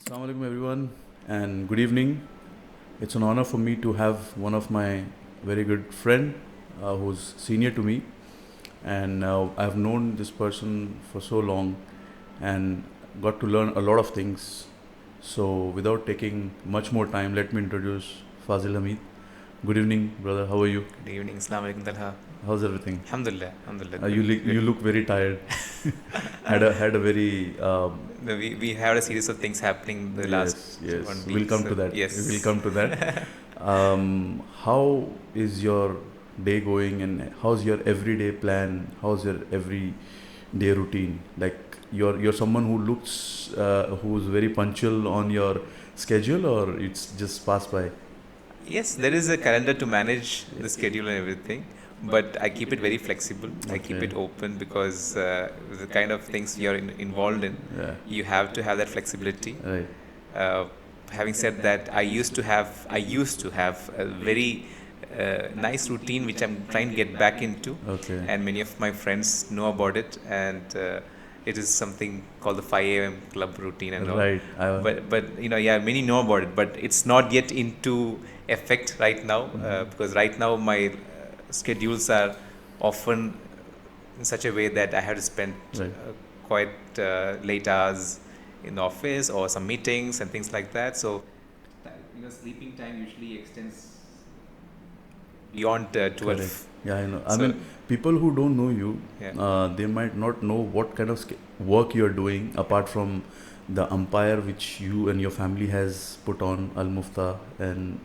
Assalamu alaikum everyone and good evening. It's an honor for me to have one of my very good friend who's senior to me, and I've known this person for so long and got to learn a lot of things. So without taking much more time, let me introduce Fazil Hameed. Good evening, brother. How are you? Good evening. Assalamu alaikum, Talha. How's everything? Alhamdulillah. Alhamdulillah. You look very tired. had a very No, we had a series of things happening the last yes. 1 week. We'll come so to that. Yes. We'll come to that. How is your day going, and how's your everyday plan? How's your everyday routine? Like you're someone who looks who's very punctual on your schedule, or it's just pass by. Yes, there is a calendar to manage the schedule and everything, but I keep it very flexible. I keep Okay. it open because the kind of things you're involved in, Yeah. you have to have that flexibility. Right. Uh, Having said that, I used to have a very nice routine which I'm trying to get back into, Okay. and many of my friends know about it, and it is something called the 5 a.m. club routine and all. Right. But many know about it, but it's not yet into effect right now, because right now my schedules are often in such a way that I have to spend Right. quite late hours in the office or some meetings and things like that. So, sleeping time usually extends beyond 12. Correct. Yeah, I know. I So- mean, people who don't know you, Yeah. they might not know what kind of work you're doing apart from the empire which you and your family has put on Al Mufta and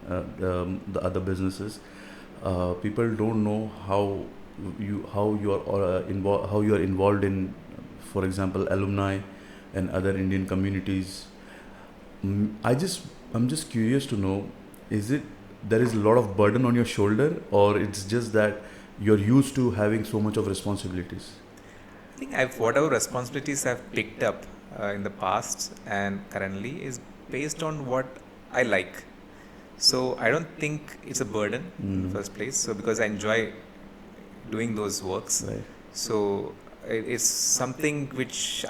the other businesses. People don't know how you are involved in, for example, alumni and other Indian communities. I'm just curious to know, is it there is a lot of burden on your shoulder, or it's just that you're used to having so much of responsibilities? I think whatever responsibilities I've picked up in the past and currently is based on what I like. So I don't think it's a burden in the first place. So because I enjoy doing those works, Right. so it's something which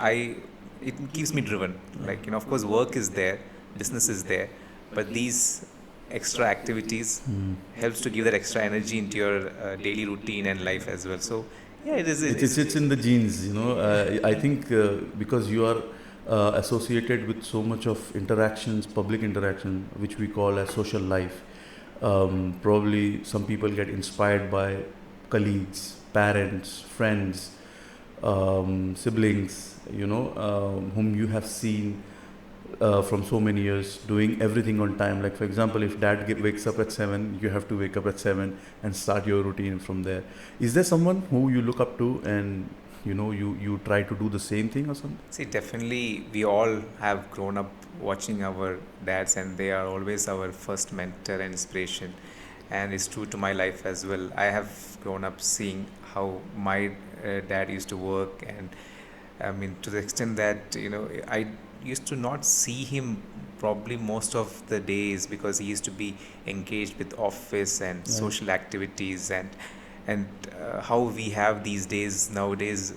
it keeps me driven. Like, of course, work is there, business is there, but these extra activities helps to give that extra energy into your daily routine and life as well. So yeah, it is. It's in the genes, you know. I think because you are associated with so much of interactions, public interaction, which we call as social life. Probably some people get inspired by colleagues, parents, friends, siblings, whom you have seen from so many years doing everything on time. Like, for example, if dad wakes up at 7, you have to wake up at 7 and start your routine from there. Is there someone who you look up to, and you try to do the same thing or something? See, definitely, we all have grown up watching our dads, and they are always our first mentor and inspiration. And it's true to my life as well. I have grown up seeing how my dad used to work, and I mean, to the extent that, I used to not see him probably most of the days because he used to be engaged with office and social activities, and how we have these days nowadays,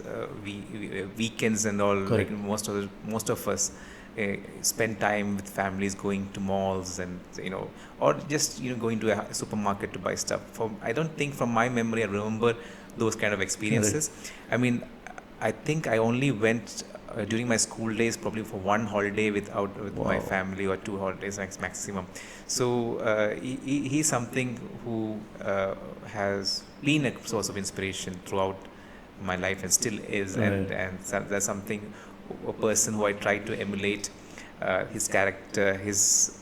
weekends and all. Correct. Like most of us spend time with families, going to malls, and or just going to a supermarket to buy stuff. I don't think, from my memory, I remember those kind of experiences. I mean, I think I only went during my school days probably for one holiday with my Wow. family, or 2 holidays maximum. So he's something who has been a source of inspiration throughout my life and still is, and Right. that's something, a person who I try to emulate, his character, his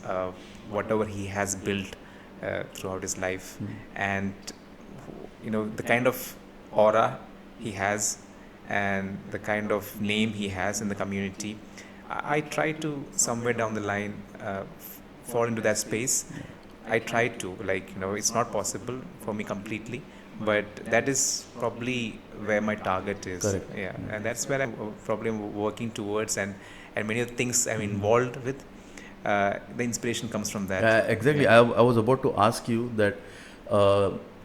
whatever he has built throughout his life, and the kind of aura he has and the kind of name he has in the community. I try to somewhere down the line fall into that space. I try to, it's not possible for me completely, but that is probably where my target is. Correct. Yeah, and that's where I'm probably working towards, and many of the things I'm involved with, the inspiration comes from that. Exactly. Yeah. I was about to ask you that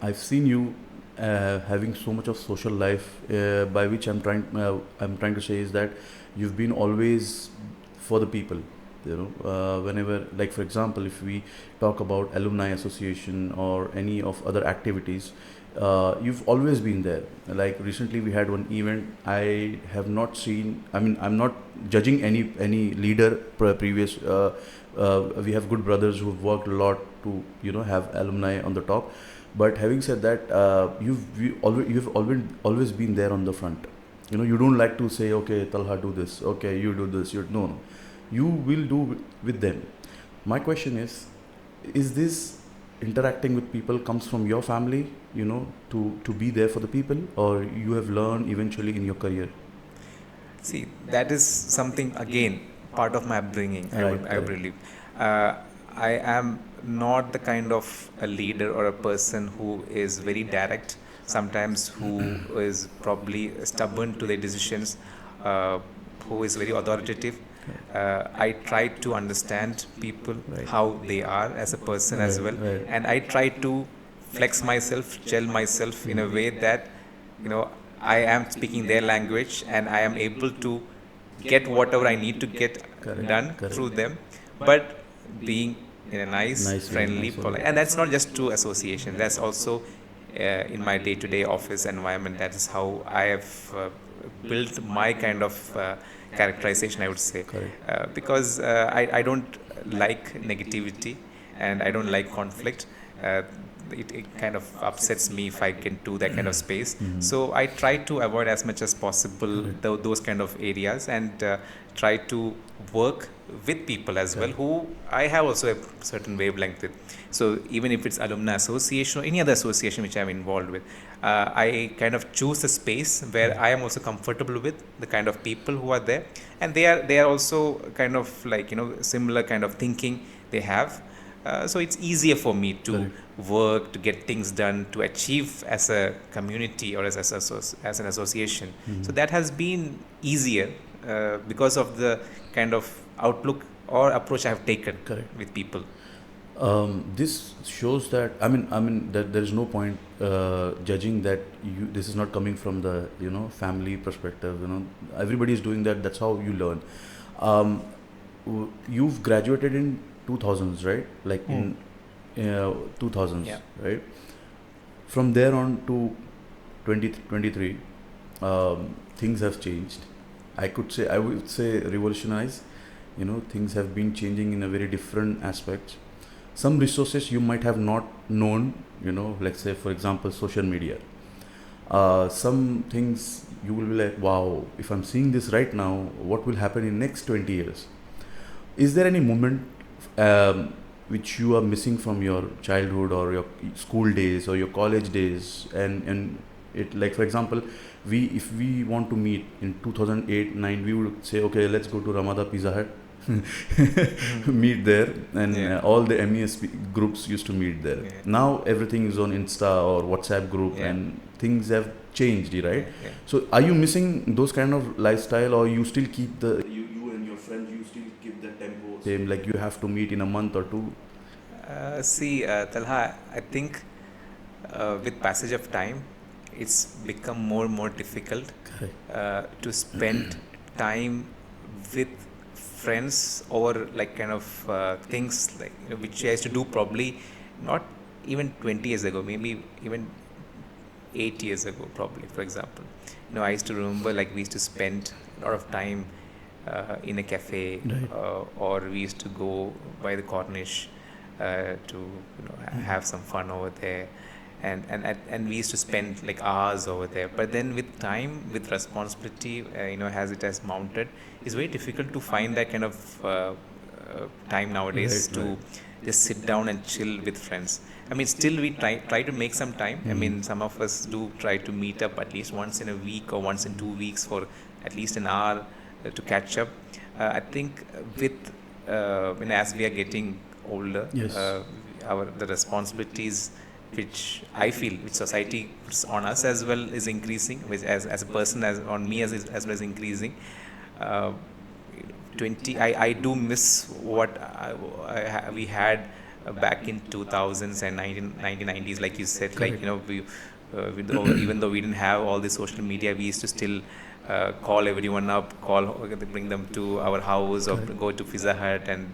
I've seen you having so much of social life, by which I'm trying to say is that you've been always for the people. Whenever, like for example, if we talk about alumni association or any of other activities, you've always been there. Like recently we had one event. I have not seen, I mean, I'm not judging any leader previous, we have good brothers who've worked a lot to have alumni on the top. But having said that, you've always been there on the front. You don't like to say, okay, Talha, do this, okay, you do this. No, you will do with them. My question is this interacting with people comes from your family, to be there for the people, or you have learned eventually in your career? See, that is something again part of my upbringing. I believe. I am not the kind of a leader or a person who is very direct. Sometimes who is probably stubborn to their decisions, who is very authoritative. I try to understand people how they are as a person as well, and I try to flex myself, gel myself in a way that I am speaking their language and I am able to get whatever I need to get done through them, but being in a nice, friendly, polite. And that's not just to association, that's also in my day-to-day office environment. That is how I have built my kind of characterization, I would say. Because I don't like negativity and I don't like conflict. It kind of upsets me if I get to that kind of space. So I try to avoid as much as possible those kind of areas, and try to work with people as well who I have also a certain wavelength with. So even if it's alumni association or any other association which I'm involved with, I kind of choose a space where I am also comfortable with the kind of people who are there, and they are also kind of like similar kind of thinking they have. So it's easier for me to work, to get things done, to achieve as a community or as an association. So that has been easier because of the kind of outlook or approach I have taken with people. This shows that that there is no point judging that this is not coming from the family perspective. Everybody is doing that. That's how you learn. You've graduated in 2000s, right? Like in 2000s, right? From there on to 2023, things have changed. I would say revolutionize. Things have been changing in a very different aspect. Some resources you might have not known, let's say for example social media. Some things you will be like, wow, if I'm seeing this right now, what will happen in next 20 years? Is there any moment which you are missing from your childhood or your school days or your college days, and it, like for example, if we want to meet in 2008-9, we would say, okay, let's go to Ramada Pizza Hut, meet there, and all the MES groups used to meet there. Now everything is on Insta or WhatsApp group, and things have changed, right? So are you missing those kind of lifestyle, or you still keep you and your friends, you still keep the tempo same, like you have to meet in a month or two? Talha, I think with passage of time, it's become more and more difficult to spend time with friends over like kind of things like which I used to do probably not even 20 years ago, maybe even 8 years ago, probably, for example. I used to remember like we used to spend a lot of time in a cafe, or we used to go by the Corniche to have some fun over there, and we used to spend like hours over there. But then with time, with responsibility, as it has mounted, it's very difficult to find that kind of time nowadays to just sit down and chill with friends. I mean, still we try to make some time. I mean, some of us do try to meet up at least once in a week or once in 2 weeks for at least an hour to catch up. I think with as we are getting older, the responsibilities which I feel, which society puts on us as well, is increasing, which as a person, on me as well as increasing. I do miss what we had back in 2000s and 1990s, like you said. Correct. Like, even though we didn't have all the social media, we used to still call everyone up, bring them to our house or go to Pizza Hut and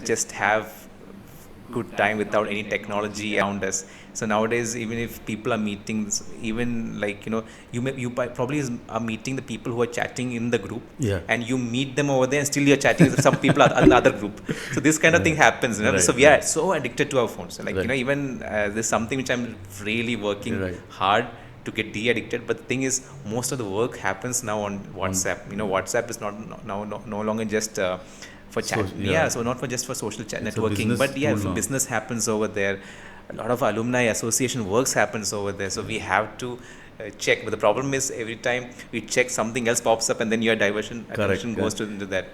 just have good time without any technology around us. So nowadays, even if people are meeting, even like probably are meeting the people who are chatting in the group, Yeah. and you meet them over there, and still you're chatting with some people in the other group. So this kind of thing happens. Right, So we are right. so addicted to our phones. Like Right. even there's something which I'm really working Right. hard to get de-addicted. But the thing is, most of the work happens now on WhatsApp. WhatsApp is not no longer just for chat. So, yeah. So not for just for social chat It's a networking, business but tool now. business happens over there. A lot of alumni association works happens over there. So we have to check. But the problem is every time we check, something else pops up, and then your attention goes into that.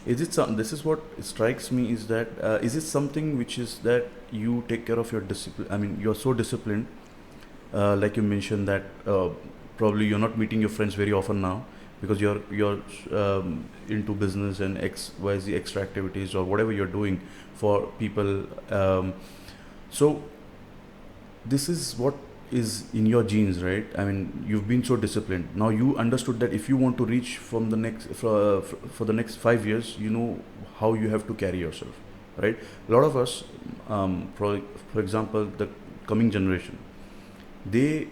Is it this is what strikes me, is that is it something which is that you take care of your discipline? I mean, you're so disciplined, like you mentioned that probably you're not meeting your friends very often now because you're into business and XYZ extra activities or whatever you're doing for people. So this is what is in your genes, right? I mean, you've been so disciplined. Now you understood that if you want to reach from the next for the next 5 years, you know how you have to carry yourself, right? A lot of us, for example, the coming generation, they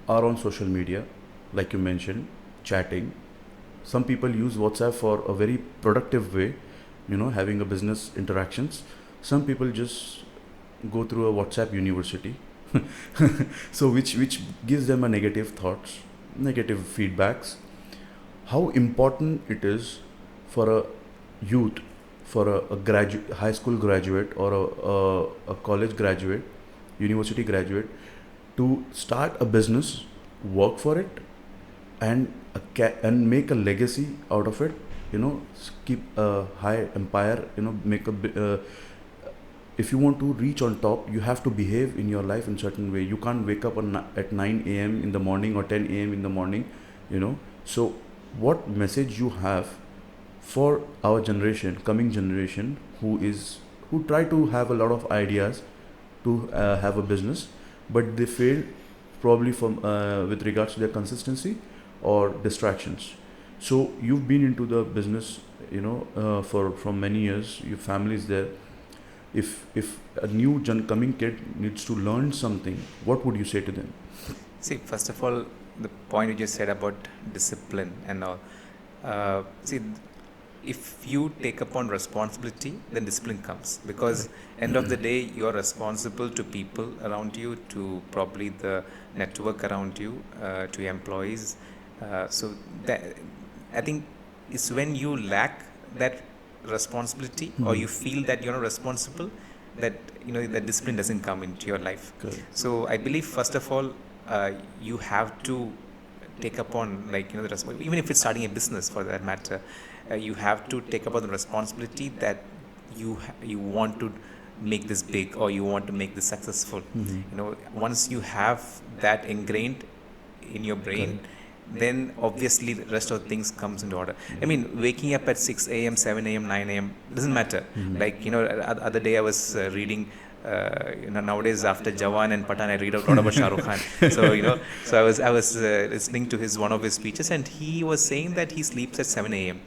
are on social media, like you mentioned, chatting. Some people use WhatsApp for a very productive way, having a business interactions. Some people just go through a WhatsApp university. So which gives them a negative thoughts, negative feedbacks. How important it is for a youth, for a graduate, high school graduate or a college graduate, university graduate, to start a business, work for it, and make a legacy out of it. Keep a high empire. Make a if you want to reach on top, you have to behave in your life in certain way. You can't wake up at 9 a.m. in the morning or 10 a.m. in the morning. So what message you have for our generation, coming generation, who try to have a lot of ideas to have a business, but they fail probably from with regards to their consistency or distractions. So you've been into the business, from many years. Your family is there. If a new coming kid needs to learn something, what would you say to them? See, first of all, the point you just said about discipline and all. See, if you take upon responsibility, then discipline comes, because end of the day, you're responsible to people around you, to probably the network around you, to employees. So that, I think, is when you lack that responsibility, or you feel that you're not responsible, that that discipline doesn't come into your life. Correct. So I believe, first of all, you have to take upon, like, the even if it's starting a business for that matter, you have to take upon the responsibility that you want to make this big, or you want to make this successful. Once you have that ingrained in your brain, then obviously the rest of the things comes into order. I mean, waking up at 6 a.m., 7 a.m., 9 a.m. doesn't matter. Like, other day I was reading, nowadays after Jawan and Pathan, I read a lot about Shah Rukh Khan. So, so I was listening to one of his speeches, and he was saying that he sleeps at 7 a.m.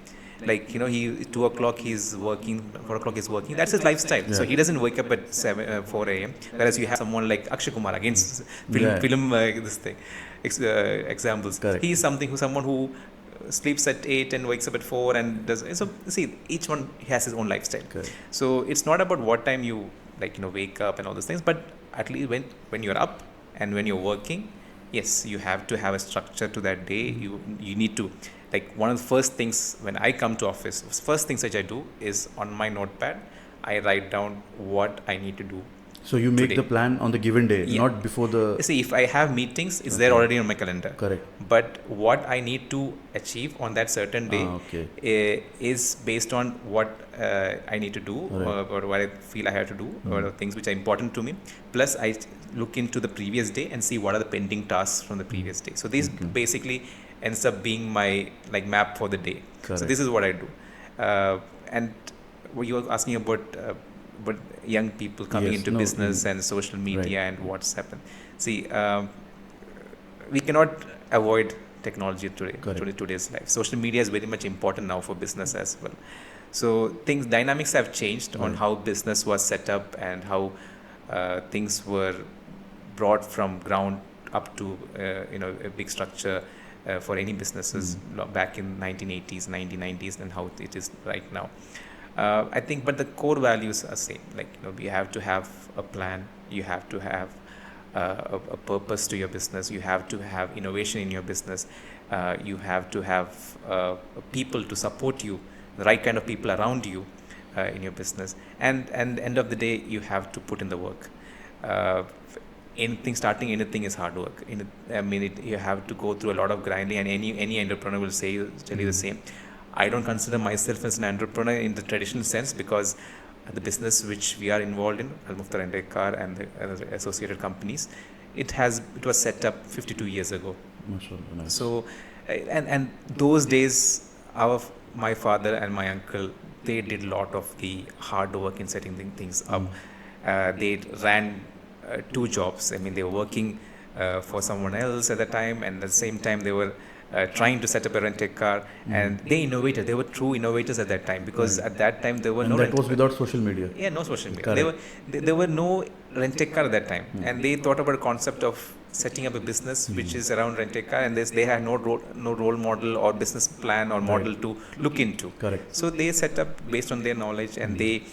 Like, he 2 o'clock he's working, 4 o'clock he's working. That's his lifestyle. Yeah. So he doesn't wake up at 4 a.m. Whereas you have someone like Akshay Kumar, against film this thing. Examples. Correct. He is someone who sleeps at 8 and wakes up at 4 and does. So see, each one has his own lifestyle. Correct. So it's not about what time you wake up and all those things, but at least when you're up and when you're working, yes, you have to have a structure to that day. You need to, like, one of the first things when I come to office, first things which I do is, on my notepad, I write down what I need to do. So you make the plan on the given day, not before the... See, if I have meetings, it's there already on my calendar. Correct. But what I need to achieve on that certain day is based on what I need to do, or what I feel I have to do, or things which are important to me. Plus, I look into the previous day and see what are the pending tasks from the previous day. So this basically ends up being my map for the day. Correct. So this is what I do. And what you were asking about... but young people coming into business and social media and WhatsApp. See, we cannot avoid technology Correct. today's life. Social media is very much important now for business as well. So dynamics have changed on Right. how business was set up and how things were brought from ground up to a big structure for any businesses back in 1980s, 1990s, and how it is right now. I think, but the core values are same. Like, we have to have a plan. You have to have a purpose to your business. You have to have innovation in your business. You have to have people to support you, the right kind of people around you in your business. And end of the day, you have to put in the work. Uh, Starting anything is hard work. You have to go through a lot of grinding, and any entrepreneur will tell you the same. I don't consider myself as an entrepreneur in the traditional sense, because the business which we are involved in, Al Muftar and Car and the associated companies, it was set up 52 years ago. Mashallah, nice. So, and those days, my father and my uncle, they did a lot of the hard work in setting things up. They ran 2 jobs. I mean, they were working for someone else at the time, and at the same time they were trying to set up a rental car, and they innovated. They were true innovators at that time, because Right. at that time there were And no that was without social media. yeah, no social media. Correct. There were no rental car at that time, and they thought about a concept of setting up a business which is around rental car, and they had no role model or business plan or model to look into. Correct. So they set up based on their knowledge, and they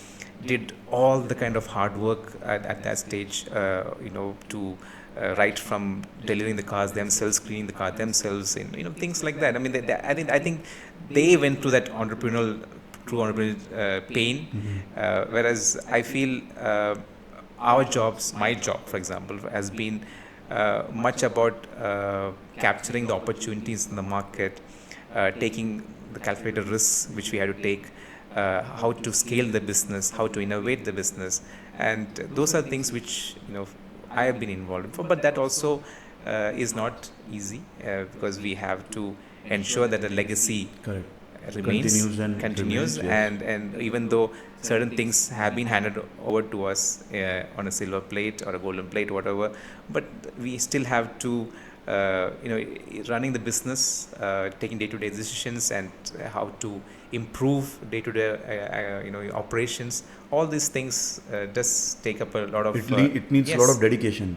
did all the kind of hard work at that stage, to right from delivering the cars themselves, screening the car themselves, and things like that. I mean, I think they went through that true entrepreneurial pain, whereas I feel my job, for example, has been much about capturing the opportunities in the market, taking the calculated risks which we had to take, how to scale the business, how to innovate the business, and those are things which I have been involved in. But that also is not easy, because we have to ensure that the legacy Correct. continues, yes. and even though certain things have been handed over to us on a silver plate or a golden plate, whatever, but we still have to running the business, taking day-to-day decisions, and how to improve day-to-day operations. All these things does take up a lot of It needs a lot of dedication.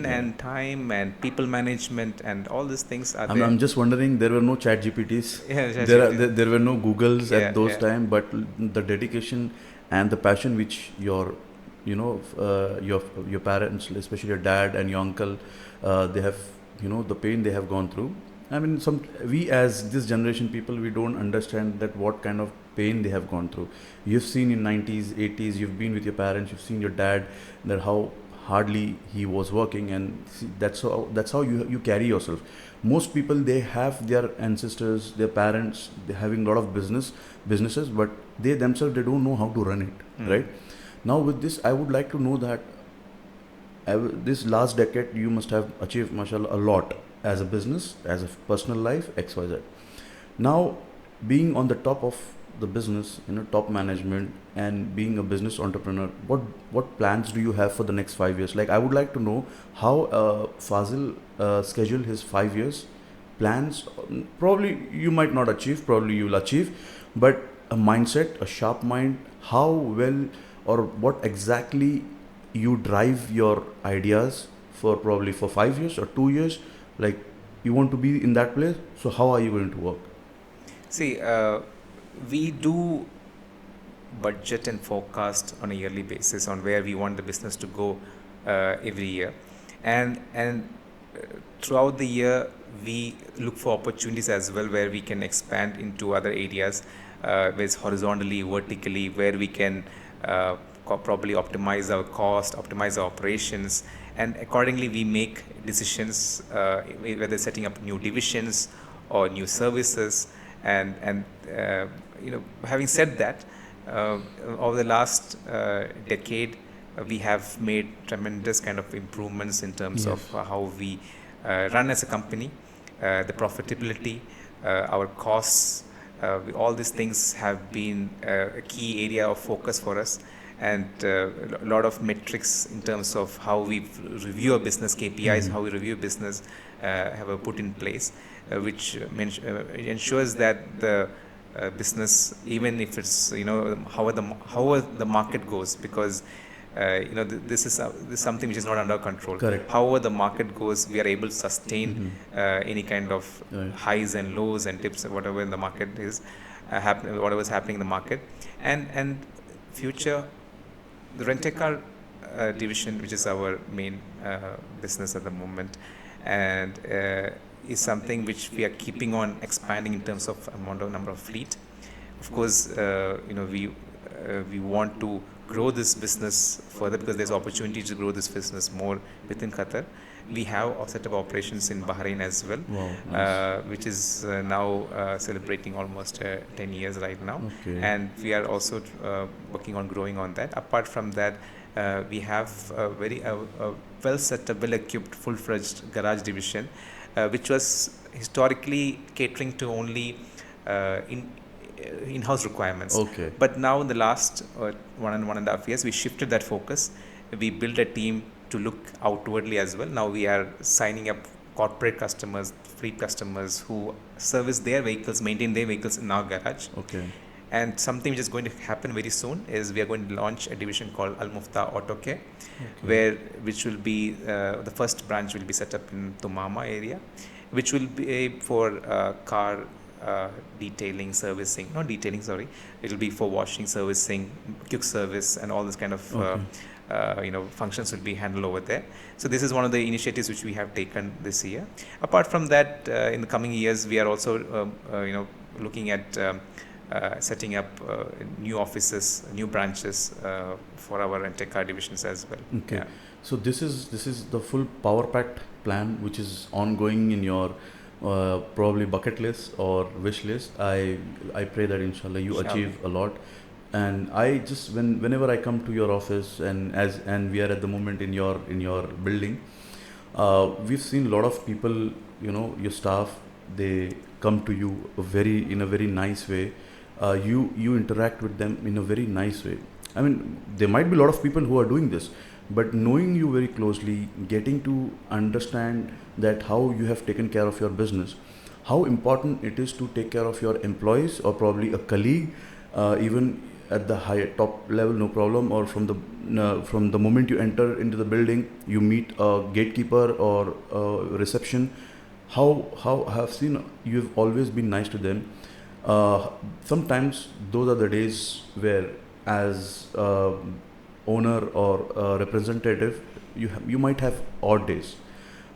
and time and people management, and all these things are I'm, there. I'm just wondering, there were no chat GPTs. Yeah, There were no Googles Yeah, at those yeah. time, but the dedication and the passion which your parents, especially your dad and your uncle, they have, the pain they have gone through. I mean, we as this generation people, we don't understand that what kind of pain they have gone through. You've seen in 90s, 80s, you've been with your parents, you've seen your dad, that how hardly he was working, and that's how you carry yourself. Most people, they have their ancestors, their parents, they're having a lot of businesses, but they themselves, they don't know how to run it, right? Now with this, I would like to know that this last decade you must have achieved, mashallah, a lot as a business, as a personal life, XYZ. Now, being on the top of the business, top management, and being a business entrepreneur, what plans do you have for the next 5 years? Like, I would like to know how Fazil schedule his 5 years plans. Probably you might not achieve, probably you will achieve, but a mindset, a sharp mind, how well or what exactly you drive your ideas for, probably for 5 years or 2 years. Like, you want to be in that place, so how are you going to work? See, we do budget and forecast on a yearly basis on where we want the business to go every year, and throughout the year we look for opportunities as well, where we can expand into other areas, where it's horizontally, vertically, where we can probably optimize our cost, optimize our operations, and accordingly we make decisions, whether setting up new divisions or new services. And having said that, over the last decade, we have made tremendous kind of improvements in terms of how we run as a company, the profitability, our costs. All these things have been a key area of focus for us, and a lot of metrics in terms of how we review a business KPIs, how we review business have put in place, which ensures that the business, even if it's how the market goes, because this is something which is not under control. Correct. However the market goes, we are able to sustain any kind of Right. highs and lows and dips, whatever in the market is whatever is happening in the market. And future, the rent-a-car division, which is our main business at the moment, and is something which we are keeping on expanding in terms of number of fleet. Of course, we want to grow this business further because there's opportunity to grow this business more within Qatar. We have a set of operations in Bahrain as well, Wow, nice. which is now celebrating almost 10 years right now. Okay. And we are also working on growing on that. Apart from that, we have a very well set up, well equipped, full-fledged garage division, which was historically catering to only in-house requirements. Okay. But now in the last 1.5 years, we shifted that focus. We built a team to look outwardly as well. Now we are signing up corporate customers, fleet customers who service their vehicles, maintain their vehicles in our garage. Okay. And something which is going to happen very soon is we are going to launch a division called Al Mufta Auto Care, which will be the first branch will be set up in Tumama area, which will be for car detailing, servicing, not detailing, sorry, it will be for washing, servicing, quick service, and all this kind of functions will be handled over there. So this is one of the initiatives which we have taken this year. Apart from that, in the coming years, we are also looking at setting up new offices, new branches for our rent-a-car divisions as well. Okay. Yeah. So this is the full power packed plan which is ongoing in your probably bucket list or wish list. I pray that inshallah you achieve a lot. And I just whenever I come to your office and we are at the moment in your building, we've seen a lot of people, your staff, they come to you in a very nice way. You interact with them in a very nice way. I mean, there might be a lot of people who are doing this, but knowing you very closely, getting to understand that how you have taken care of your business, how important it is to take care of your employees or probably a colleague, even at the higher top level, no problem, or from the moment you enter into the building, you meet a gatekeeper or a reception. How I have seen you've always been nice to them. Sometimes those are the days where, as owner or representative, you might have odd days.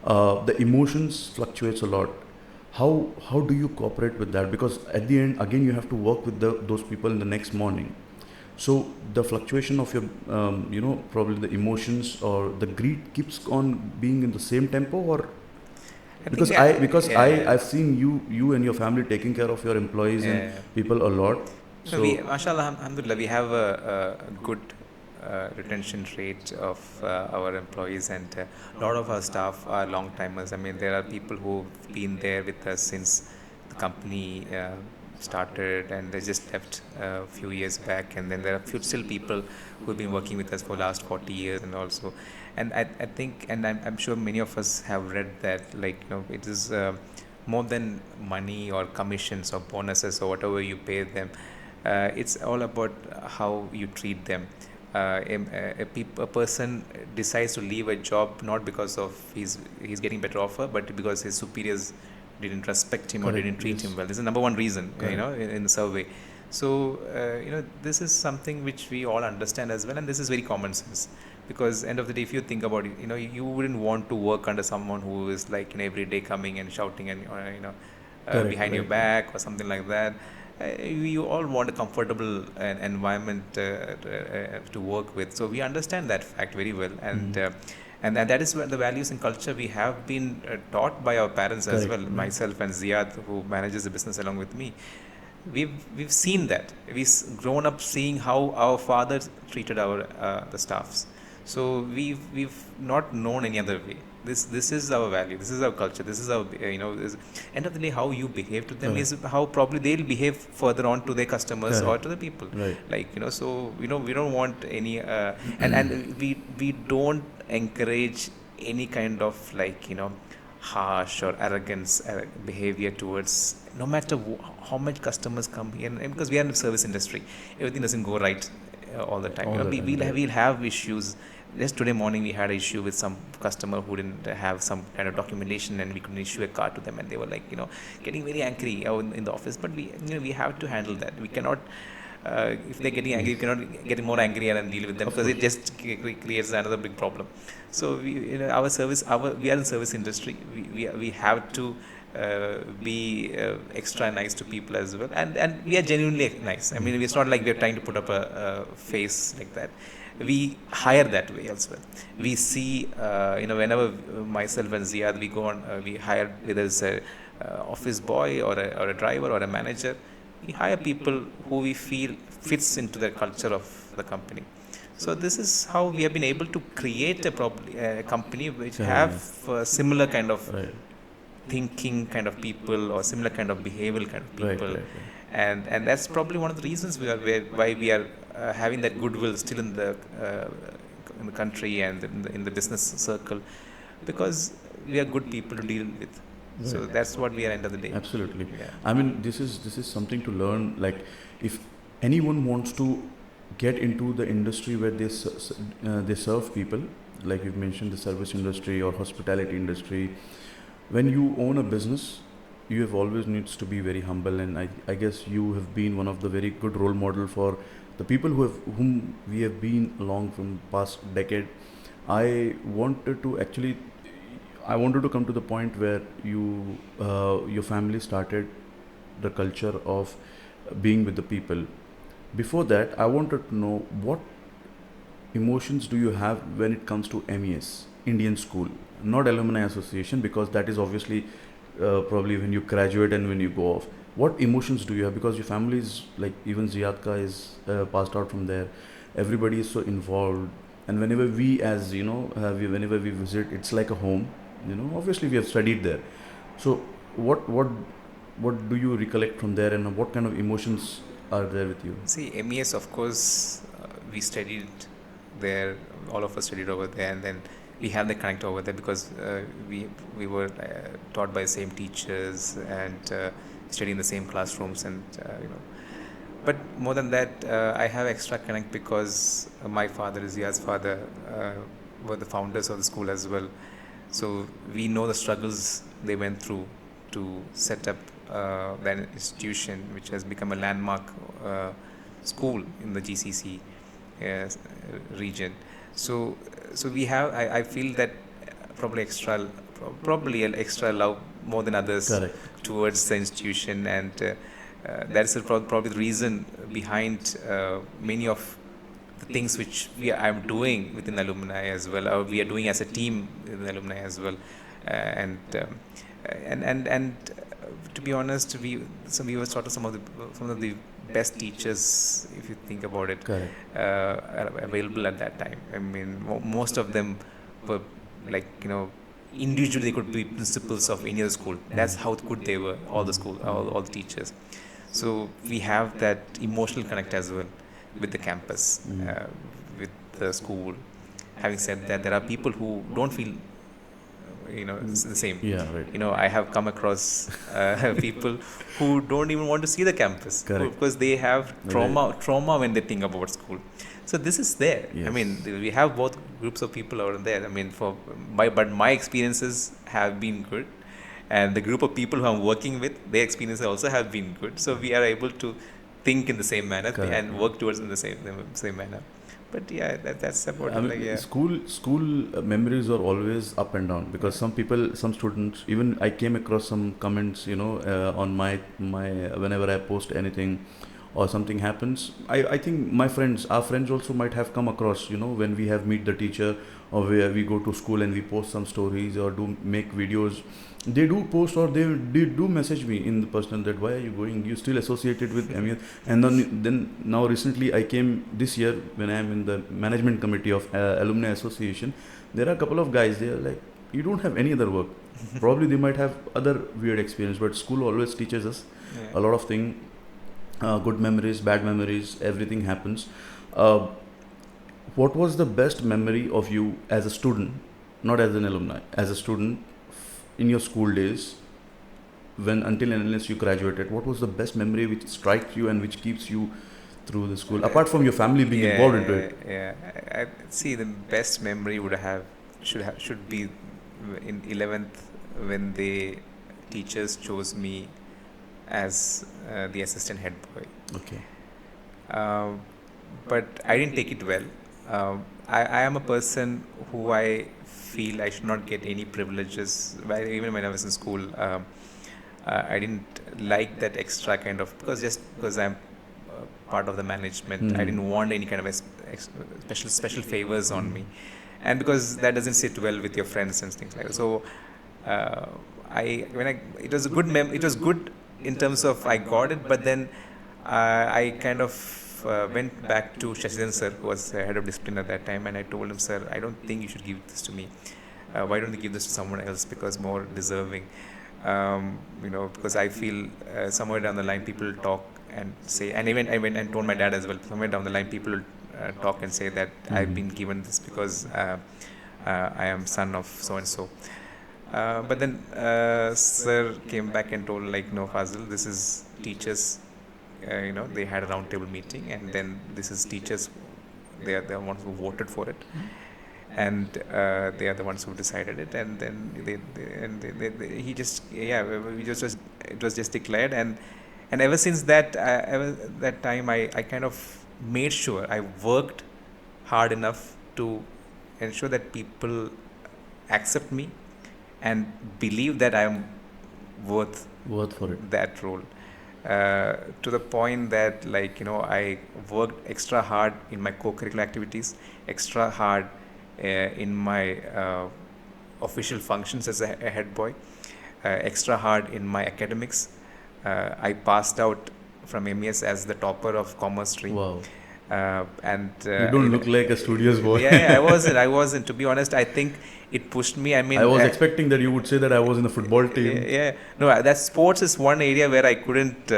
The emotions fluctuates a lot. How do you cooperate with that? Because at the end, again, you have to work with those people in the next morning. So the fluctuation of your, probably the emotions or the greed keeps on being in the same tempo, or I've seen you and your family taking care of your employees and people a lot. So we, mashallah, alhamdulillah, we have a good retention rate of our employees, and a lot of our staff are long timers. I mean, there are people who've been there with us since the company started, and they just left a few years back, and then there are still people who've been working with us for the last 40 years and also. And I think, and I'm sure many of us have read that, like, it is more than money or commissions or bonuses or whatever you pay them. It's all about how you treat them. A person decides to leave a job not because of he's getting better offer, but because his superiors didn't respect him or didn't treat him well. This is the number one reason, in the survey. So, this is something which we all understand as well, and this is very common sense. Because end of the day, if you think about it, you wouldn't want to work under someone who is like every day coming and shouting and behind your back or something like that. You all want a comfortable environment to work with. So we understand that fact very well, and that is where the values and culture we have been taught by our parents as well. Myself and Ziad, who manages the business along with me, we've seen that. We've grown up seeing how our father treated the staffs. So we've not known any other way. This is our value, this is our culture, this is our end of the day how you behave to them is how probably they'll behave further on to their customers or to the people. Right. So we don't want any and we don't encourage any kind of harsh or arrogance behavior towards, no matter how much customers come here, and because we are in the service industry, everything doesn't go right all the time. We'll have issues. Just today morning we had an issue with some customer who didn't have some kind of documentation, and we couldn't issue a card to them, and they were getting very angry in the office. But we have to handle that. We cannot if they're getting angry, we cannot get more angry and deal with them, because it just creates another big problem. So we are in service industry. We have to be extra nice to people as well, and we are genuinely nice. I mean, it's not like we're trying to put up a face like that. We hire that way as well. We see whenever myself and Ziad, we go on, we hire, whether it's a office boy or a driver or a manager, we hire people who we feel fits into the culture of the company. So this is how we have been able to create a company which have similar kind of thinking kind of people, or similar kind of behavioral kind of people. And that's probably one of the reasons why we are having that goodwill still in the country and in the business circle, because we are good people to deal with. So that's what we are end of the day. Absolutely. I mean, this is something to learn. Like, if anyone wants to get into the industry where they serve people, like you've mentioned, the service industry or hospitality industry, when you own a business, you have always needs to be very humble, and I guess you have been one of the very good role model for the people whom we have been along from past decade. I wanted to come to the point where your family started the culture of being with the people. Before that, I wanted to know, what emotions do you have when it comes to MES, Indian School, not Alumni Association, because that is obviously probably when you graduate and when you go off. What emotions do you have? Because your family is, like, even Ziadka is passed out from there. Everybody is so involved, and whenever we whenever we visit, it's like a home. Obviously we have studied there. So what do you recollect from there, and what kind of emotions are there with you? See, MES, of course, we studied there. All of us studied over there, and then we have the connect over there, because we were taught by the same teachers and studying in the same classrooms, and But more than that, I have extra connect because my father, Zia's father, were the founders of the school as well. So we know the struggles they went through to set up that institution, which has become a landmark school in the GCC region. So we have, I feel that probably an extra love more than others. Correct. Towards the institution, and that's probably the reason behind many of the things which I'm doing within alumni as well, or we are doing as a team in alumni as well. And to be honest, we were sort of some of the best teachers, if you think about it, available at that time. I mean, most of them were individually they could be principals of any other school. That's how good they were, all the teachers. So we have that emotional connect as well with the campus, with the school. Having said that, there are people who don't feel it's the same. I have come across people who don't even want to see the campus. Correct. Because they have trauma when they think about school. So this is there. Yes. I mean, we have both groups of people out there. I mean, but my experiences have been good, and the group of people who I'm working with, their experiences also have been good. So we are able to think in the same manner. Correct. And work towards in the same manner. But yeah, that's about it. School memories are always up and down, because some students, even I came across some comments, on my whenever I post anything or something happens. I think our friends also might have come across, when we have meet the teacher, or where we go to school and we post some stories or do make videos. They do post, or they do message me in the personal, that why are you going? You still associated with MES? And then now recently I came this year when I am in the management committee of Alumni Association. There are a couple of guys. They are like, you don't have any other work. Probably they might have other weird experience, but school always teaches us a lot of things, good memories, bad memories, everything happens. Uh, what was the best memory of you as a student, not as an alumni, as a student in your school days, when until and unless you graduated? What was the best memory which strikes you and which keeps you through the school, apart from your family being involved into it? I see the best memory should be in 11th when the teachers chose me as the assistant head boy. Okay. But I didn't take it well. I am a person who I feel I should not get any privileges. Even when I was in school, I didn't like that extra kind of, because I'm part of the management, I didn't want any kind of special favors on me, and because that doesn't sit well with your friends and things like that. So it was a good it was good in terms of I got it, but then I kind of went back to Shashidan sir, who was head of discipline at that time, and I told him, sir, I don't think you should give this to me. Why don't you give this to someone else, because more deserving? Because I feel somewhere down the line people talk and say, and even I went and told my dad as well, somewhere down the line people talk and say that I've been given this because I am son of so and so. But then sir came back and told, like, no, Fazil, this is teachers. They had a round table meeting, and then this is teachers. They are the ones who voted for it, and they are the ones who decided it. And then it was just declared, and ever since that time, I kind of made sure I worked hard enough to ensure that people accept me and believe that I am worth for it. that role. To the point that, I worked extra hard in my co-curricular activities, extra hard in my official functions as a head boy, extra hard in my academics. I passed out from MES as the topper of commerce stream. Wow. And you don't look like a studious boy. I wasn't. To be honest, I think it pushed me. I mean, I was expecting that you would say that I was in the football team. No, that sports is one area where I couldn't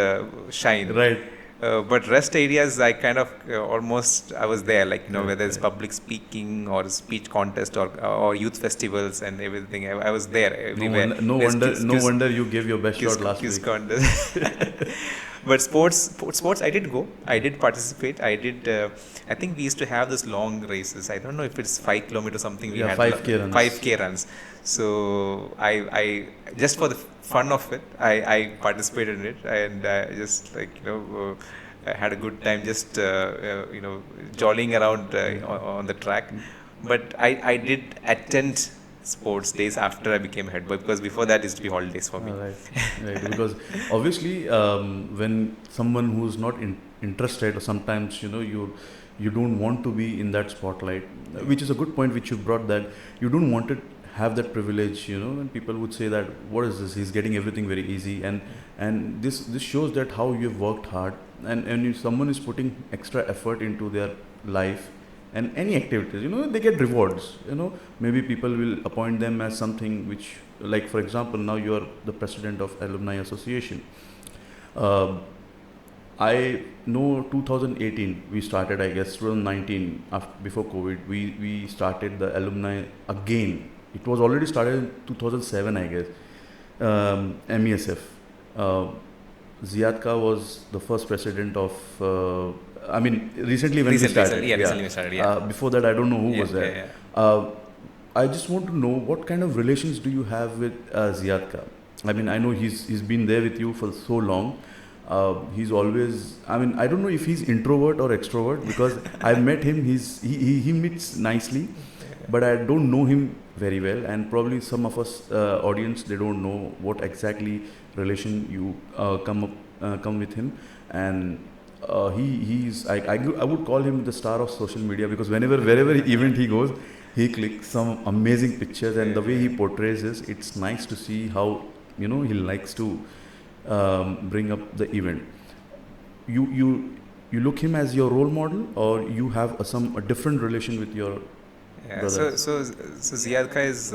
shine. Right. But rest areas, I kind of almost, I was there, whether it's public speaking or speech contest or youth festivals and everything. I was there everywhere. No wonder you gave your best shot last week. Contest. But sports, I did go. I did participate. I did. I think we used to have this long races. I don't know if it's 5 kilometers or something. We had 5K runs. 5K runs. So I just for the fun of it, I participated in it, and just I had a good time just jollying around on the track. But I did attend sports days after I became head boy, because before that it used to be holidays for me. Right. Because obviously when someone who's not interested, or sometimes you don't want to be in that spotlight, which is a good point which you brought, that you don't want to have that privilege, and people would say that what is this, he's getting everything very easy, and this shows that how you've worked hard, and if someone is putting extra effort into their life and any activities, they get rewards. Maybe people will appoint them as something which, like for example, now you are the president of Alumni Association. I know 2018 we started, I guess 2019, before COVID, we started the alumni again. It was already started in 2007, I guess. MESF. Ziadka was the first president of recently we started. Recently we started, before that, I don't know who was there. I just want to know, what kind of relations do you have with Ziadka? I know he's been there with you for so long. He's always, I don't know if he's introvert or extrovert, because I've met him, he meets nicely, but I don't know him very well, and probably some of us audience, they don't know what exactly relation you come with him. And I would call him the star of social media, because wherever event he goes, he clicks some amazing pictures, and the way he portrays this, it's nice to see how he likes to bring up the event. You look him as your role model, or you have a different relation with your Yeah. brother. So Ziadka is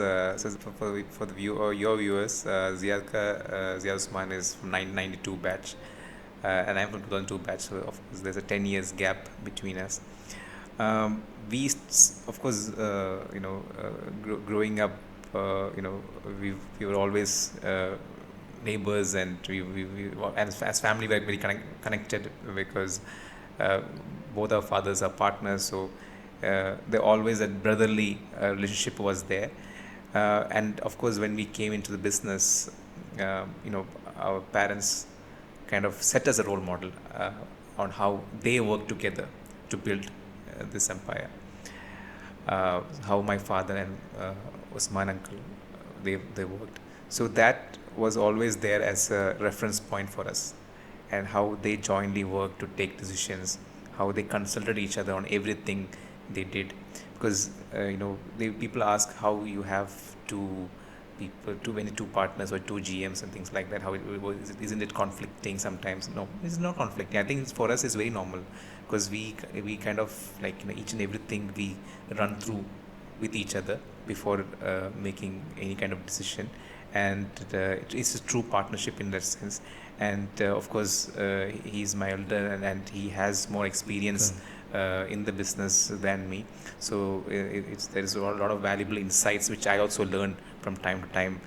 for the view or your viewers. Ziad Usman is from 1992 batch, and I'm from 2002 batch. So of course, there's a 10 years gap between us. Of course, growing up, we were always neighbors, and as family we are very connected because uh, both our fathers are partners. So there always that brotherly relationship was there. And of course, when we came into the business, our parents kind of set us a role model on how they work together to build this empire. How my father and Usman uncle they worked. So that was always there as a reference point for us, and how they jointly worked to take decisions, how they consulted each other on everything they did. Because people ask how you have too many two partners or two GMs and things like that. How isn't it conflicting sometimes? No, it's not conflicting. I think for us it's very normal, because we kind of like each and everything we run through with each other before making any kind of decision, and it's a true partnership in that sense. And of course, he's my elder, and he has more experience in the business than me. So there is a lot of valuable insights which I also learn from time to time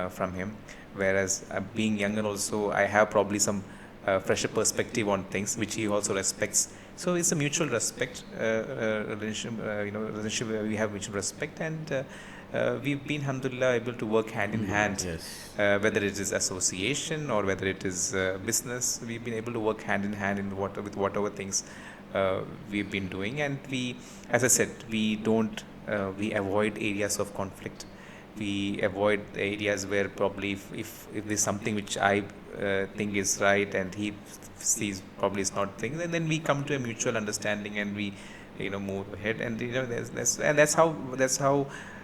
from him. Whereas being younger, also I have probably some fresher perspective on things which he also respects. So it's a mutual respect relationship where we have mutual respect, and we've been, alhamdulillah, able to work hand in hand. Yes. Whether it is association or whether it is business, we've been able to work hand in hand with whatever things we've been doing. And we, as I said, we avoid areas of conflict. We avoid areas where probably if there's something which I think is right and he sees probably is not thing, and then we come to a mutual understanding, and we move ahead. And that's how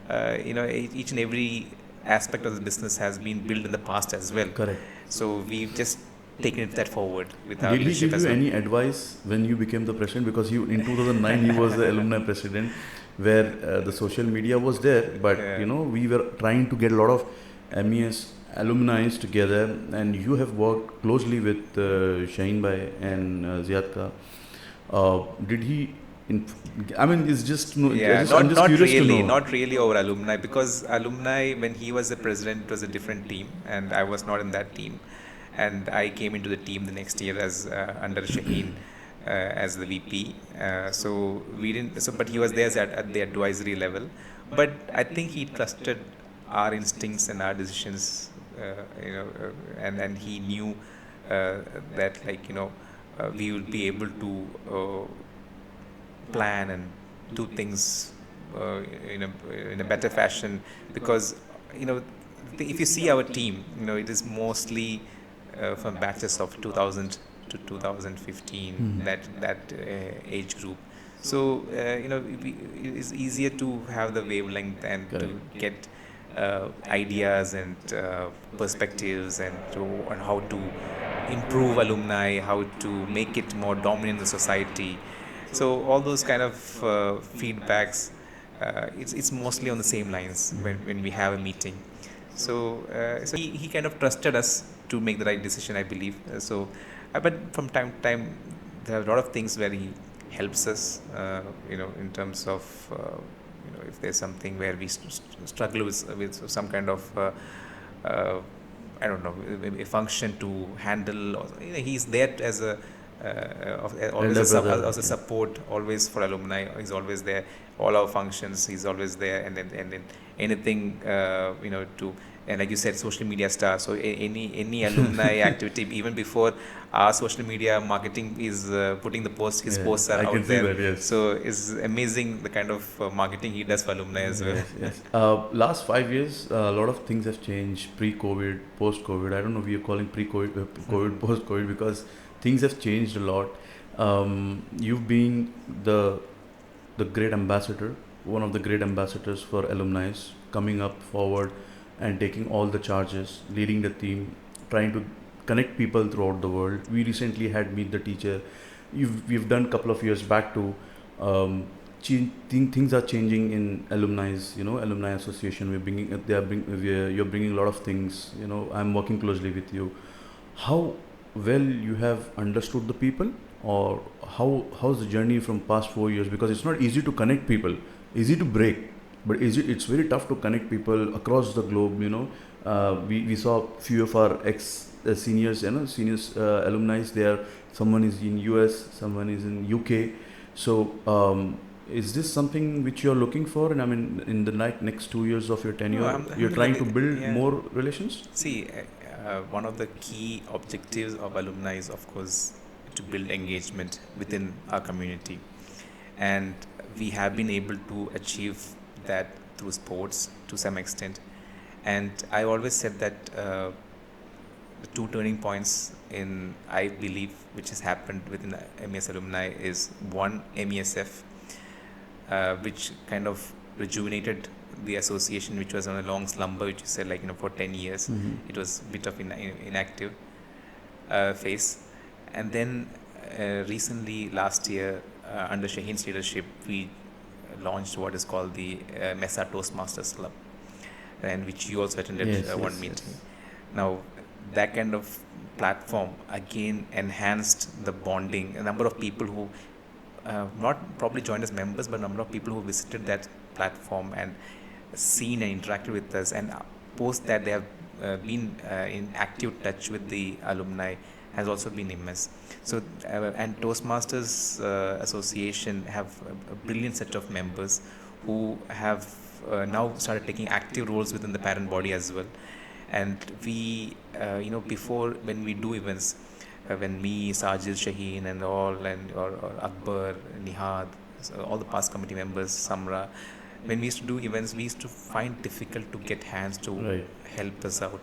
each and every aspect of the business has been built in the past as well. Correct. So we've just taken that forward with our Did he leadership give as you well. any advice when you became the president? Because in 2009 he was the alumni president, where the social media was there, but Yeah. we were trying to get a lot of MES alumni together, and you have worked closely with Shaheen Bhai and Ziadka. Did he? I mean, it's just Yeah, I'm just curious to know. not really our alumni, because alumni, when he was the president, it was a different team, and I was not in that team, and I came into the team the next year as under Shaheen as the VP. So we didn't. So, but he was there at the advisory level, but I think he trusted our instincts and our decisions, and he knew that we will be able to plan and do things in a better fashion. Because if you see our team, it is mostly from batches of 2000 to 2015, that age group. So it is easier to have the wavelength and Correct. to get ideas and perspectives, and how to improve alumni, how to make it more dominant in the society. So all those kind of feedbacks, it's mostly on the same lines when we have a meeting. So he kind of trusted us to make the right decision, I believe. But from time to time, there are a lot of things where he helps us, in terms of, if there's something where we struggle with some kind of, I don't know, a function to handle. Or, he's there as a always as a support, always for alumni. He's always there. All our functions, he's always there. And then anything, to, and like you said, social media star. So any alumni activity, even before our social media marketing is putting the post, his posts are I out can see there. that, yes. So it's amazing the kind of marketing he does for alumni as well. Yes. Last 5 years, a lot of things have changed. Pre-COVID, post-COVID. I don't know if you're calling pre-COVID, COVID, post-COVID, because things have changed a lot. You've been the great ambassador, one of the great ambassadors for alumni, coming up forward and taking all the charges, leading the team, trying to connect people throughout the world. We recently had Meet the Teacher. We've done a couple of years back to things are changing in alumni association. You're bringing a lot of things. I'm working closely with you. How well you have understood the people, or how's the journey from past 4 years? Because it's not easy to connect people, easy to break, but it's very tough to connect people across the globe. We saw few of our ex seniors, seniors alumni there. Someone is in US, someone is in UK. So is this something which you're looking for? And I mean, in the next 2 years of your tenure, you're trying to build more relations? See, one of the key objectives of alumni is, of course, to build engagement within our community. And we have been able to achieve that through sports to some extent. And I always said that the two turning points I believe, which has happened within MES alumni is one, MESF, which kind of rejuvenated the association, which was on a long slumber, which you said, for 10 years. It was a bit of inactive phase. And then recently, last year, under Shaheen's leadership, we launched what is called the Mesa Toastmasters Club, and which you also attended one meeting. Yes. Now, that kind of platform again enhanced the bonding. A number of people who not probably joined as members, but a number of people who visited that platform and seen and interacted with us, and post that they have been in active touch with the alumni has also been immense. So and Toastmasters Association have a brilliant set of members who have now started taking active roles within the parent body as well. And we before, when we do events, when me, Sajid, Shaheen and all, and or Akbar, Nihad, so all the past committee members, Samra, when we used to do events, we used to find difficult to get hands to help us out.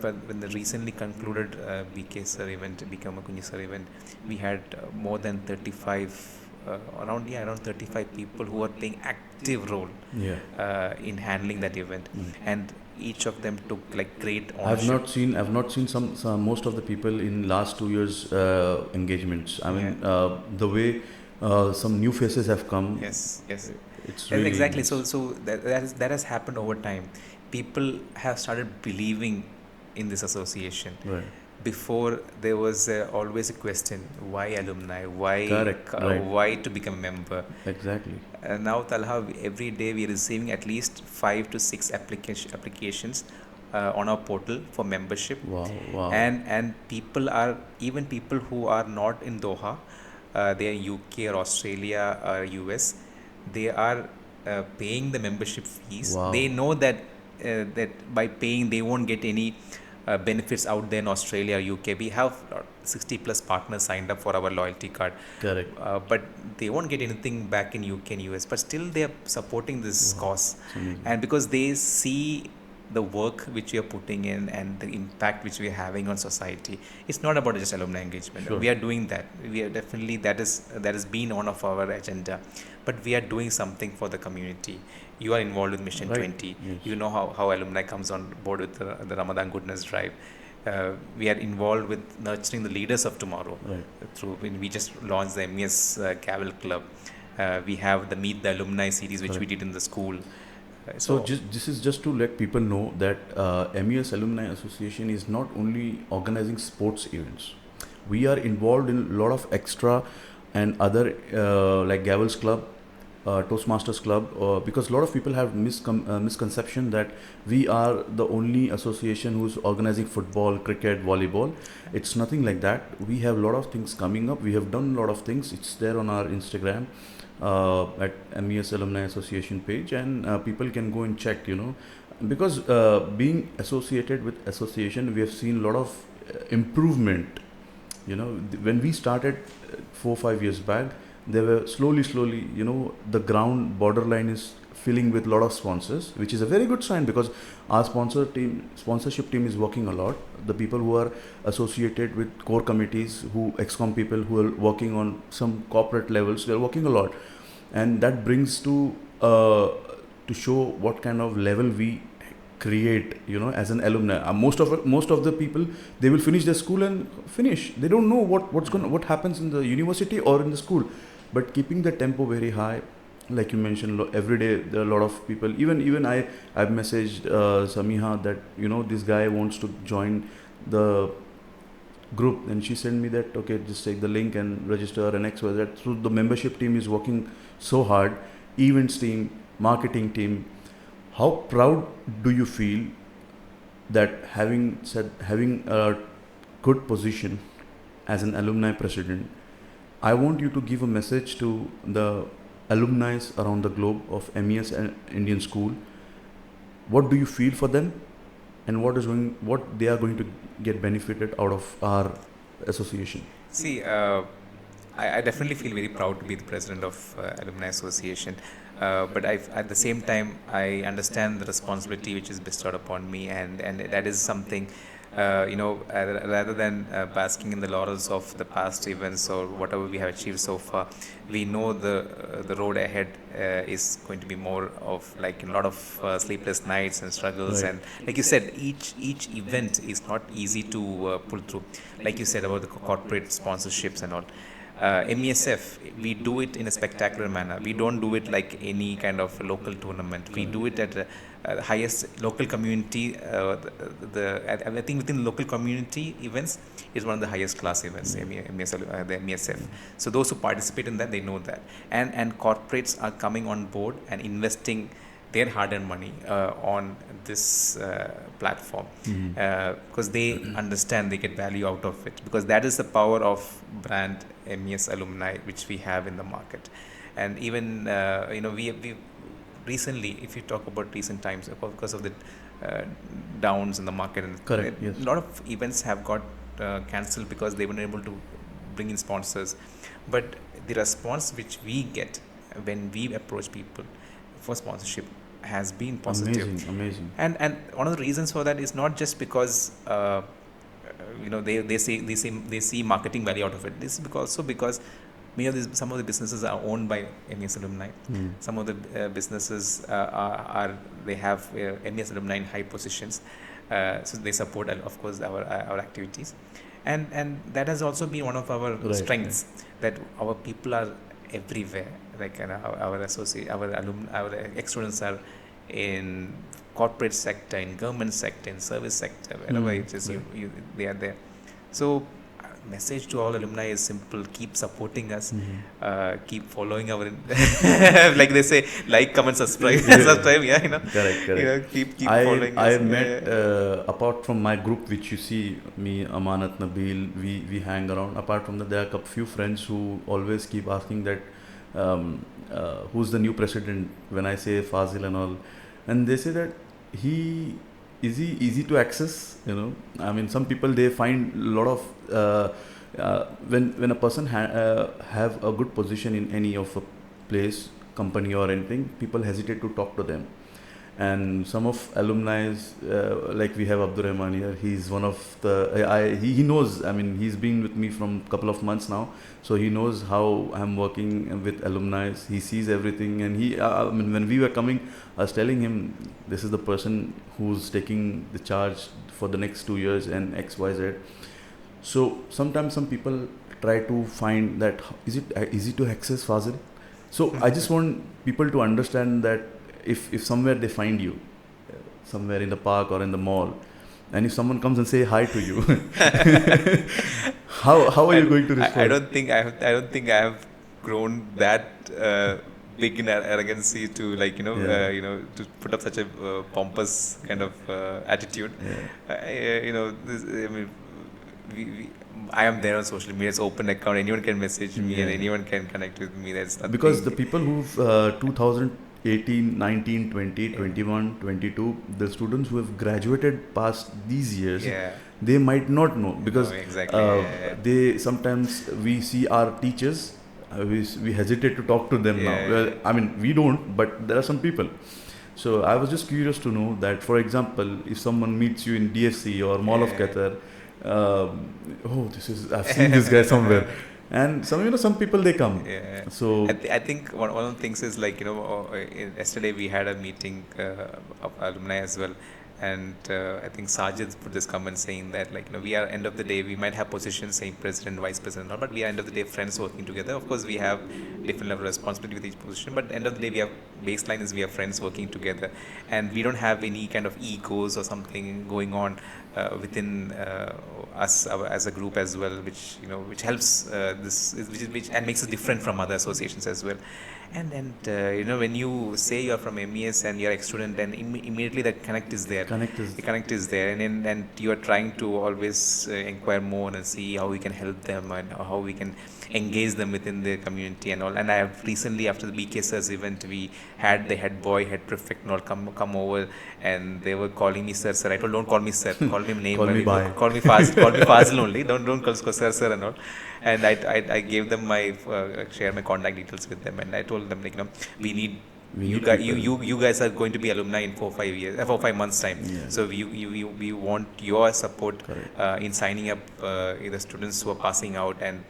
But when the recently concluded BK sir event, BK Makunji sir event, we had more than 35 around 35 people who are playing active role in handling that event. And each of them took great ownership. I've not seen some most of the people in last 2 years engagements. I mean, the way some new faces have come. Yes. It's really exactly. So that has happened over time. People have started believing in this association. Right. Before, there was always a question: why alumni? Why why to become a member? Exactly. Now, Talha, every day we are receiving at least 5 to 6 applications on our portal for membership. Wow. And people who are not in Doha, they are in UK or Australia or US, they are paying the membership fees. Wow. They know that by paying they won't get any benefits out there in Australia or UK. We have 60 plus partners signed up for our loyalty card. Correct. But they won't get anything back in UK and US. But still they are supporting this cause. And because they see the work which we are putting in and the impact which we are having on society. It's not about just alumni engagement. Sure. We are doing that. We are definitely, that has been one of our agenda. But we are doing something for the community. You are involved with Mission 20. Yes. You know how alumni comes on board with the Ramadan Goodness Drive. We are involved with nurturing the leaders of tomorrow. Through when we just launched the MES Caval Club. We have the Meet the Alumni series which we did in the school. So this is just to let people know that MES Alumni Association is not only organizing sports events. We are involved in a lot of extra and other like Gavel's Club, Toastmasters Club, because a lot of people have misconception that we are the only association who's organizing football, cricket, volleyball. It's nothing like that. We have a lot of things coming up. We have done a lot of things. It's there on our Instagram at MES Alumni Association page, and people can go and check, because being associated with association, we have seen a lot of improvement. When we started 4-5 years back, they were slowly, the ground borderline is filling with a lot of sponsors, which is a very good sign, because our sponsorship team is working a lot. The people who are associated with core committees, ex-com people who are working on some corporate levels, they are working a lot, and that brings to show what kind of level we create, as an alumni. Most of the people, they will finish their school and finish. They don't know what happens in the university or in the school. but keeping the tempo very high. Like you mentioned, every day there are a lot of people. Even I've messaged Samiha that this guy wants to join the group, and she sent me that, okay, just take the link and register and XYZ. So the membership team is working so hard, events team, marketing team. How proud do you feel that having a good position as an alumni president? I want you to give a message to the alumni around the globe of MES and Indian School. What do you feel for them, and what they are going to get benefited out of our association? See, I definitely feel very proud to be the president of Alumni Association. But at the same time, I understand the responsibility which is bestowed upon me, and that is something, rather than basking in the laurels of the past events or whatever we have achieved so far, we know the road ahead is going to be more of like a lot of sleepless nights and struggles. Right. And like you said, each event is not easy to pull through. Like you said about the corporate sponsorships and all. MESF, we do it in a spectacular manner. We don't do it like any kind of local tournament. We do it at the highest local community. I think within local community events is one of the highest class events, the MESF. So those who participate in that, they know that. And corporates are coming on board and investing their hard-earned money on this platform, because they understand, they get value out of it, because that is the power of brand MES Alumni which we have in the market. And even we recently, if you talk about recent times, because of the downs in the market, and Correct, yes. a lot of events have got cancelled because they weren't able to bring in sponsors. But the response which we get when we approach people for sponsorship has been positive. Amazing. And one of the reasons for that is not just because they see marketing value out of it. This is because some of the businesses are owned by MES alumni. Some of the businesses they have MES alumni in high positions, so they support, of course, our activities, and that has also been one of our strengths, that our people are everywhere. Like our ex-students are in corporate sector, in government sector, in service sector, wherever it is, they are there. So message to all alumni is simple: keep supporting us, keep following our like they say, like, comment, subscribe. Correct. Keep following us. I met apart from my group, which you see me, Amanat, Nabil, we hang around. Apart from that, there are a few friends who always keep asking that who's the new president when I say Fazil and all, and they say that he easy to access. I mean, some people, they find a lot of when a person have a good position in any of a place, company or anything, people hesitate to talk to them. And some of alumni, like we have Abdur Rahman here, he's one of the, he knows, I mean, he's been with me from a couple of months now, so he knows how I'm working with alumni. He sees everything, and when we were coming, I was telling him, this is the person who's taking the charge for the next 2 years and XYZ. So sometimes some people try to find that, is it easy to access Fazil? So I just want people to understand that if somewhere they find you, somewhere in the park or in the mall, and if someone comes and say hi to you, how are you going to respond? I don't think I have grown that big in arrogancy to to put up such a pompous kind of attitude. I am there on social media. It's open account. Anyone can message me and anyone can connect with me. That's nothing. Because the people who've 2018, 19, 20, 21, 22, the students who have graduated past these years, they might not know, because they sometimes, we see our teachers, we hesitate to talk to them now. Well, I mean, we don't, but there are some people. So I was just curious to know that, for example, if someone meets you in DFC or Mall of Qatar, I've seen this guy somewhere. And some people, they come. So I think one of the things is, like, yesterday we had a meeting of alumni as well, And I think Sajid put this comment saying that, like, we are, end of the day, we might have positions saying president, vice president, but we are end of the day friends working together. Of course, we have different level of responsibility with each position, but end of the day, we have baseline is we are friends working together, and we don't have any kind of egos or something going on within us as a group as well, which which helps which and makes us different from other associations as well. And when you say you're from MES and you're a student, then immediately that connect is there. Connect is The connect is there, and you are trying to always inquire more and see how we can help them and how we can engage them within the community and all. And I have recently, after the BKSS event, we had the head boy, head prefect and all come over, and they were calling me sir. I told, don't call me sir, call me name. Call me bye. Call me Fazil, call me Fazil only. Don't call sir and all. And I gave them my share my contact details with them, and I told them, like, we need you guys. You guys are going to be alumni in 4-5 years, 4-5 months time. Yeah. So we want your support Correct. in signing up the students who are passing out, and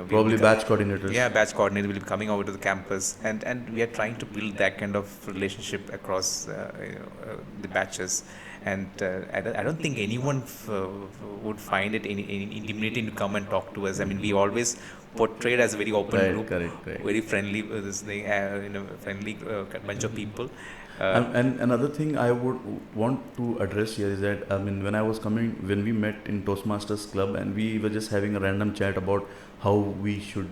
Probably batch coordinators. yeah, batch coordinator will be coming over to the campus, and we are trying to build that kind of relationship across the batches. And I don't think anyone would find it intimidating to come and talk to us. I mean, we always portrayed as a very open Right, group, correct. very friendly, this thing, friendly bunch of people. And another thing I would want to address here is that, I mean, when we met in Toastmasters Club, and we were just having a random chat about how we should,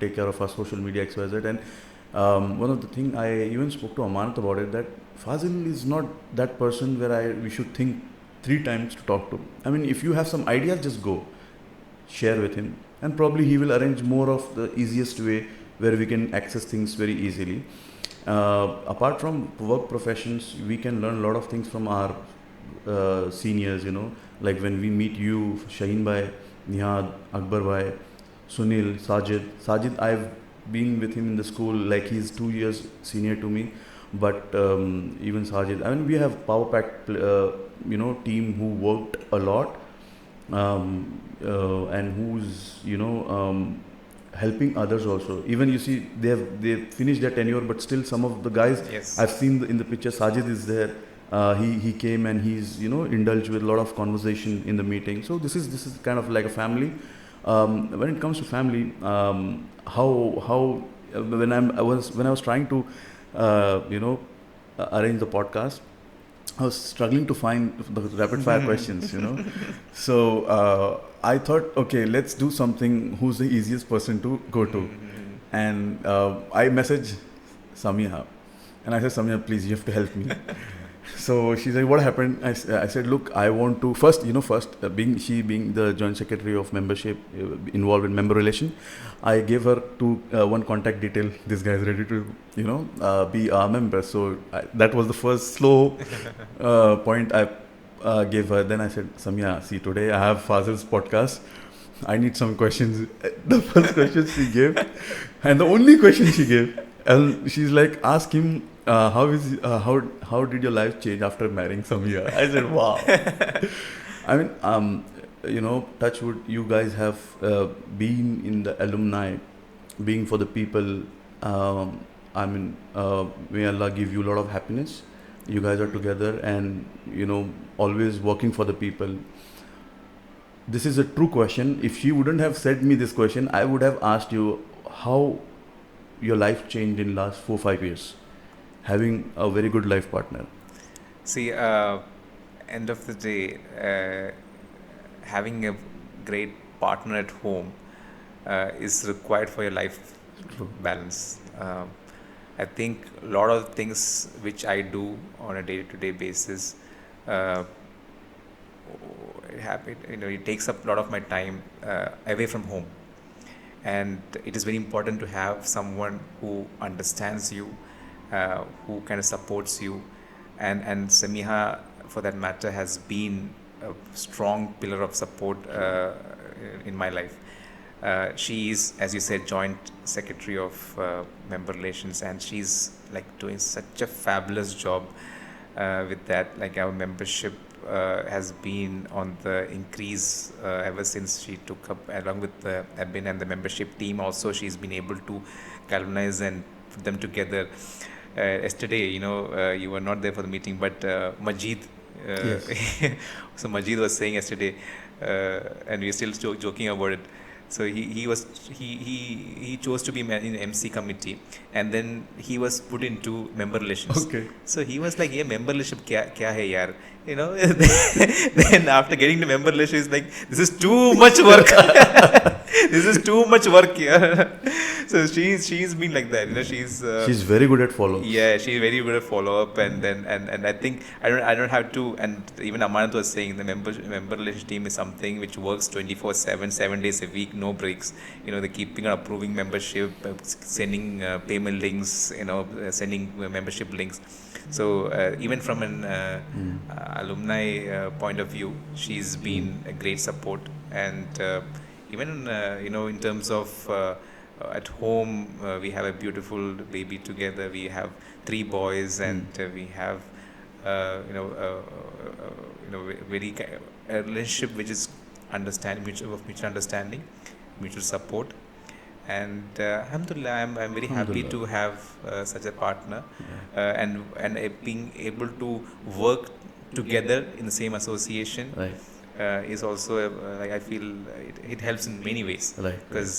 take care of our social media, XYZ. And one of the things I even spoke to Amanat about it, that Fazil is not that person where we should think 3 times to talk to. I mean, if you have some ideas, just go share with him, and probably he will arrange more of the easiest way where we can access things very easily. Apart from work professions, we can learn a lot of things from our seniors, like when we meet you, Shaheen Bhai, Nihad, Akbar Bhai, Sunil, Sajid, I've been with him in the school, like he's 2 years senior to me, but even Sajid, I mean, we have power pack, team who worked a lot, and who's, helping others also. Even you see, they finished their tenure, but still some of the guys, Yes. I've seen in the picture, Sajid is there. He came and he's indulged with a lot of conversation in the meeting. So this is kind of like a family. When it comes to family, how when I was trying to arrange the podcast, I was struggling to find the rapid fire questions, So I thought, okay, let's do something. Who's the easiest person to go to? And I messaged Samia, and I said, Samia, please, you have to help me. So she said, what happened? I said, look, I want to first, being the joint secretary of membership, involved in member relation, I gave her one contact detail. This guy is ready to, be a member. So that was the first slow point I gave her. Then I said, Samia, see, today I have Fazil's podcast. I need some questions. The first question she gave, and the only question she gave, and she's like, ask him, how did your life change after marrying Samia? I said, wow. I mean, touch wood, you guys have been in the alumni, being for the people. May Allah give you a lot of happiness. You guys are together and, always working for the people. This is a true question. If she wouldn't have said me this question, I would have asked you how your life changed in last 4-5 years, having a very good life partner. See, end of the day, having a great partner at home is required for your life True. balance. I think a lot of things which I do on a day-to-day basis, it takes up a lot of my time away from home, and it is very important to have someone who understands you, who kind of supports you, and Samiha, for that matter, has been a strong pillar of support in my life. She is, as you said, joint secretary of member relations, and she's like doing such a fabulous job with that. Like, our membership has been on the increase ever since she took up, along with the admin and the membership team. Also, she's been able to galvanize and put them together. Yesterday, you were not there for the meeting, but Majid Yes. So Majid was saying yesterday, and we're still joking about it. So he chose to be in MC committee, and then he was put into member relations. Okay. So he was like, "Yeah, member relationship kya hai yaar?" You know. Then after getting to member relations, he's like, "This is too much work. This is too much work here." So she's been like that. You know, She's very good at follow-ups. yeah, she's very good at follow up, and then and I think I don't have to. And even Amanat was saying the member relation team is something which works 24/7, 7 days a week, no breaks. You know, the keeping on approving membership, sending payment links, you know, sending membership links. So even from an alumni point of view, she's been a great support, and even you know, in terms of at home, we have a beautiful baby together. We have 3 boys, and we have very a relationship which is mutual understanding, mutual support, and alhamdulillah, I'm very happy to have such a partner, and being able to work together in the same association. Right. Is also like I feel it helps in many ways, Right. because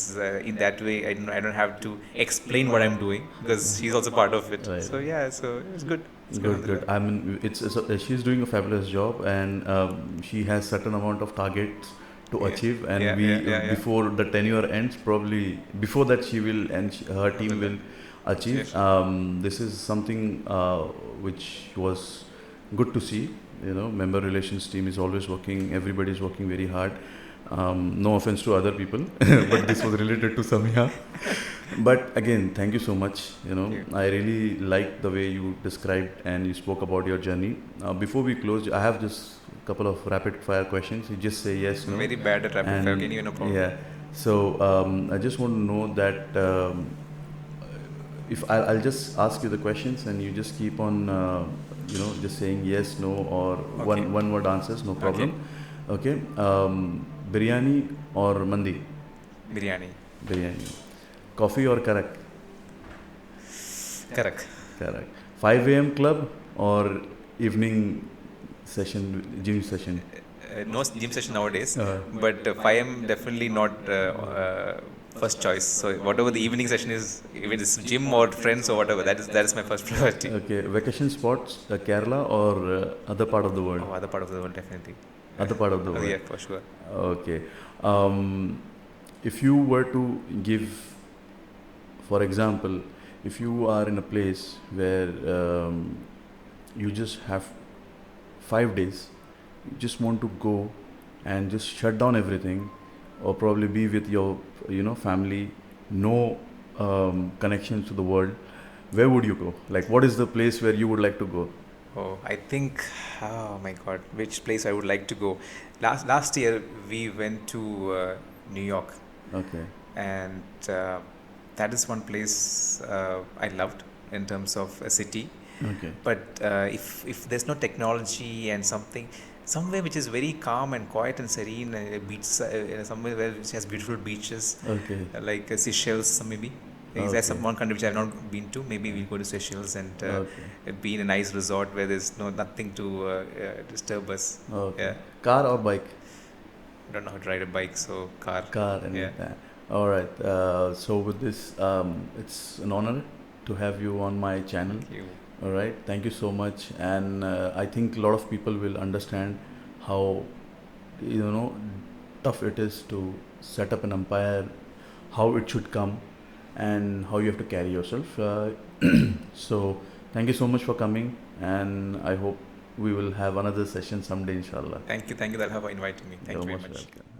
in that way I don't have to explain what I'm doing, because she's also part of it. Right. So yeah, so it's good. It's Good. I mean, she's doing a fabulous job, and she has certain amount of targets to achieve. And before the tenure ends, probably before that she will, and her team will achieve. This is something which was good to see. You know, member relations team is always working. Everybody is working very hard. No offense to other people, but this was related to Samia. But again, thank you so much. You know, I really like the way you described and you spoke about your journey. Before we close, I have just a couple of rapid fire questions. You just say yes, no. Very bad at rapid fire. Can you no problem? Yeah. So I just want to know that if I'll just ask you the questions and you just keep on. Just saying yes, no, or one word answers, no problem. Okay. Biryani or mandi? Biryani. Coffee or karak? Karak. 5 a.m. club or evening session, gym session? No gym session nowadays, but 5 a.m. definitely not first choice. So whatever the evening session is, if it is gym or friends or whatever, that is my first priority. Okay, vacation spots, Kerala or other part of the world? Other part of the world, definitely. Other part of the world? Yeah, for sure. Okay. If you were to give, for example, if you are in a place where you just have 5 days, you just want to go and just shut down everything, or probably be with your family, no connections to the world, where would you go? Like, what is the place where you would like to go? I think, oh my God, which place I would like to go? Last year we went to New York. Okay. And that is one place I loved in terms of a city. Okay. But if there's no technology and somewhere which is very calm and quiet and serene, beach, somewhere where it has beautiful beaches, okay, like Seychelles maybe. There's one country which I have not been to. Maybe we'll go to Seychelles and be in a nice resort where there's nothing to disturb us. Okay. Yeah. Car or bike? I don't know how to ride a bike, so car. And all right. So with this, it's an honor to have you on my channel. Thank you. All right. Thank you so much. And I think a lot of people will understand how tough it is to set up an empire, how it should come, and how you have to carry yourself. So thank you so much for coming, and I hope we will have another session someday, inshallah. Thank you, Talha, for inviting me. Thank you very much. Welcome.